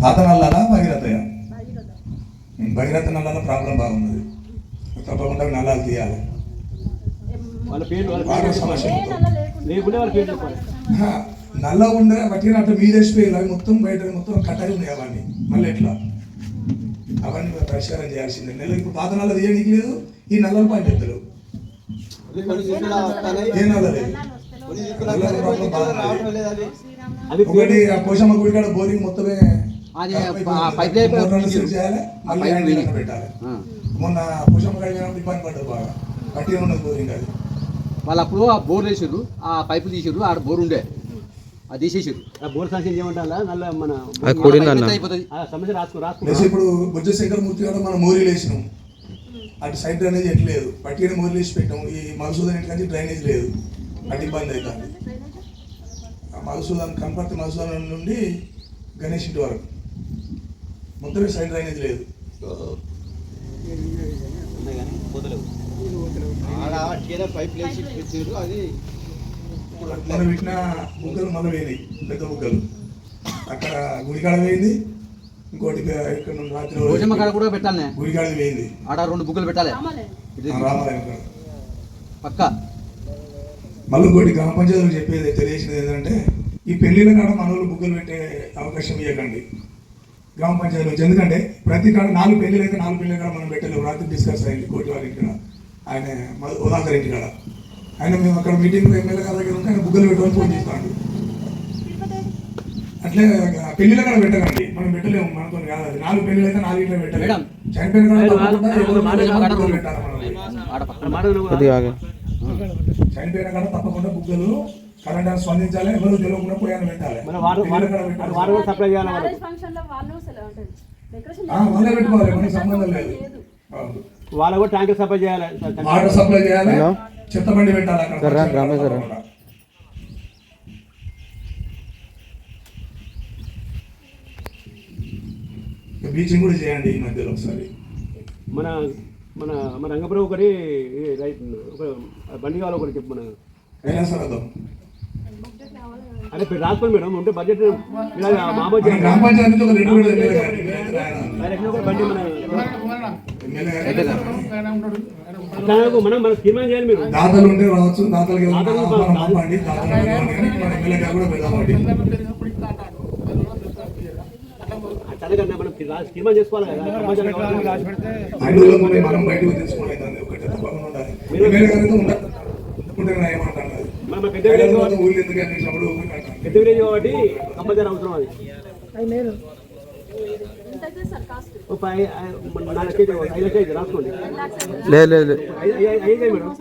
పాత నల్లాలా భగీరథయ? భగీరథ నల్లాల ప్రాబ్లం బాగున్నది, తప్పకుండా నల్లాలు తీయాలి. సమస్య నల్ల ఉండే పట్టిన అట్లా మీదేసిపోయారు, అవి మొత్తం బయట మొత్తం కట్టలు ఉన్నాయి అవన్నీ. మళ్ళీ ఎట్లా అవన్నీ పరిష్కారం చేయాల్సిందే. నెల ఇప్పుడు పాత నల్ల తీయడానికి లేదు, ఈ నల్లలు పని చెప్తారు. ఏ నల్ల లేదు, ఒకటి ఆ పోషమ్మ గుడి కాడ బోరింగ్ మొత్తమే చేయాలి, మళ్ళీ పెట్టాలి. మొన్న పోషమ్మ కాడ ఇబ్బంది పడ్డది బాగా, గట్టిగా ఉన్నది బోరింగ్. అది వాళ్ళు అప్పుడు ఆ బోర్ వేసారు, ఆ పైపు తీసారు, ఆడ బోర్ ఉండే అది తీసేసారు. ఆ బోర్ సంఖ్య ఏమంటారా నల్ల మన సమస్య రాసుకో. ఇప్పుడు బుజ్జ శంకరమూర్తి గారు మనం మోరీలు వేసినాం, అటు సైడ్ డ్రైనేజ్ ఎట్లేదు, పట్టిన మోరీలు వేసి పెట్టాం. ఈ మధుసూదన్ ఇంటికి డ్రైనేజ్ లేదు, అటు ఇబ్బంది అవుతుంది. మధుసూదన్ కనపర్తి మధుసూదన్ నుండి గణేష్ ఇంటి వరకు మొత్తం సైడ్ డ్రైనేజ్ లేదు. మనం పెట్టిన బుగ్గలు మళ్ళీ వేయాలి, పెద్ద బుగ్గలు అక్కడ గుడికాడ వేయింది. ఇంకోటి ఇక్కడ రాత్రి కూడా పెట్టాలి, గుడికాడ వేయింది. ఆడ 2 బుగ్గలు పెట్టాలి రామాలయం పక్క. మళ్ళీ ఇంకోటి గ్రామ పంచాయతీలు చెప్పేది తెలియజేసినది ఏంటంటే, ఈ పెళ్లిళ్ళ కాడ మన వాళ్ళు బుగ్గలు పెట్టే అవకాశం ఇవ్వకండి గ్రామ పంచాయతీ నుంచి. ఎందుకంటే ప్రతి కాడ 4 పెళ్లిళ్ళు అయితే 4 పెళ్లి కాడ మనం పెట్టలేము. రాత్రి డిస్కస్ అయింది కోటి వారి ఇంటి కాడ, ఆయన ఉదాహరణ ఇంటి కాడ. ఆయన మేము అక్కడ మీటింగ్ ఎమ్మెల్యే గారి దగ్గర ఉంటే ఆయన బుగ్గలు పెట్టమని ఫోన్ చేస్తాడు. అట్లే పెళ్లిళ్ళ కాడ పెట్టకండి, మనం పెట్టలేము, మనతో కాదు. అది 4 పెళ్లిళ్ళు అయితే 4 ఇంట్లో పెట్టలేము. చనిపోయిన కాడ చనిపోయిన కాడ తప్పకుండా బుగ్గలు కరెంట్ స్పందించాలి, ఎవరు తెలియకుండా పోయాను పెట్టాలి. వాళ్ళే పెట్టుకోవాలి, మనకి సంబంధం లేదు. వాళ్ళ కూడా ట్యాంకర్ సప్లై చేయాలి, వాటర్ సప్లై చేయాలి, చెత్త బండి పెట్టాలి అక్కడ. బ్లీచింగ్ కూడా చేయండి ఈ మధ్యలో ఒకసారి. మన మన మన రంగపురం ఒకటి బండి కావాలి ఒకటి చెప్పు. మన అయినా సార్ అదో అదే రాసుకోండి మేడం, ఉంటే బడ్జెట్ గ్రామ పంచాయతీ నుంచి ఒక 2 బండి మనం తీర్మానం చేయాలి. మీరు దాతలు ఉంటే రావచ్చు, దాతలకి కూడా పెడదామండి. చదవకన్నా మనం తీర్మానం చేసుకోవాలి కదా, మనం బయటకు తీసుకోవాలి. పెద్ద విలేజ్ కాబట్టి కంపల్సరీ అవసరం. అది 4 లక్షలు 5 లక్షలు రాసుకోండి. లేదు 5 మేడం.